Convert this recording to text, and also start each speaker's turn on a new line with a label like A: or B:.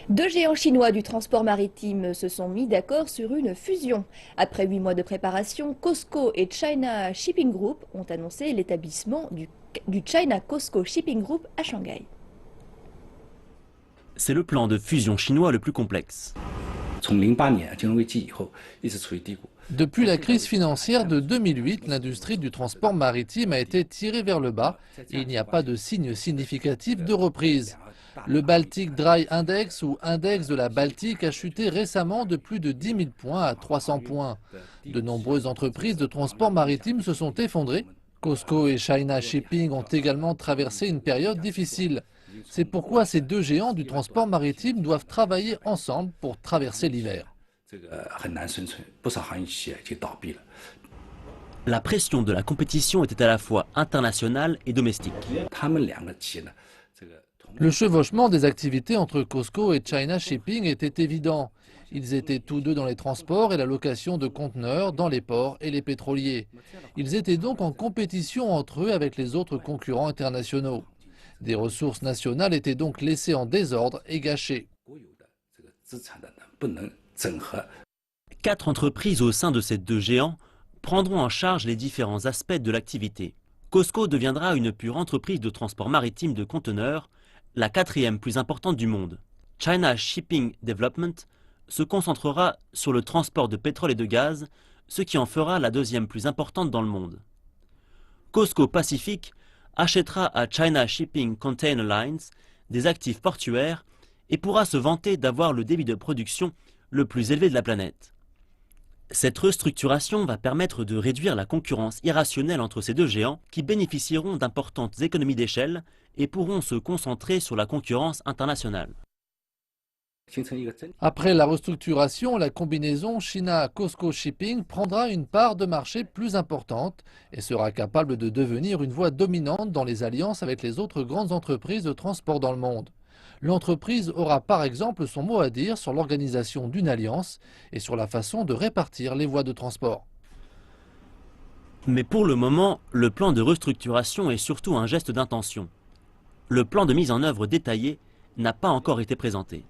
A: Deux géants chinois du transport maritime se sont mis d'accord sur une fusion. Après 8 mois de préparation, COSCO et China Shipping Group ont annoncé l'établissement du China COSCO Shipping Group à Shanghai.
B: C'est le plan de fusion chinois le plus complexe.
C: Depuis la crise financière de 2008, l'industrie du transport maritime a été tirée vers le bas et il n'y a pas de signe significatif de reprise. Le Baltic Dry Index ou index de la Baltique a chuté récemment de plus de 10 000 points à 300 points. De nombreuses entreprises de transport maritime se sont effondrées. COSCO et China Shipping ont également traversé une période difficile. C'est pourquoi ces deux géants du transport maritime doivent travailler ensemble pour traverser l'hiver.
B: La pression de la compétition était à la fois internationale et domestique.
C: Le chevauchement des activités entre COSCO et China Shipping était évident. Ils étaient tous deux dans les transports et la location de conteneurs dans les ports et les pétroliers. Ils étaient donc en compétition entre eux avec les autres concurrents internationaux. Des ressources nationales étaient donc laissées en désordre et gâchées.
B: 4 entreprises au sein de ces deux géants prendront en charge les différents aspects de l'activité. COSCO deviendra une pure entreprise de transport maritime de conteneurs, la 4e plus importante du monde. China Shipping Development se concentrera sur le transport de pétrole et de gaz, ce qui en fera la 2e plus importante dans le monde. COSCO Pacific achètera à China Shipping Container Lines des actifs portuaires et pourra se vanter d'avoir le débit de production le plus élevé de la planète. Cette restructuration va permettre de réduire la concurrence irrationnelle entre ces deux géants qui bénéficieront d'importantes économies d'échelle et pourront se concentrer sur la concurrence internationale.
C: Après la restructuration, la combinaison China-COSCO Shipping prendra une part de marché plus importante et sera capable de devenir une voie dominante dans les alliances avec les autres grandes entreprises de transport dans le monde. L'entreprise aura par exemple son mot à dire sur l'organisation d'une alliance et sur la façon de répartir les voies de transport.
B: Mais pour le moment, le plan de restructuration est surtout un geste d'intention. Le plan de mise en œuvre détaillé n'a pas encore été présenté.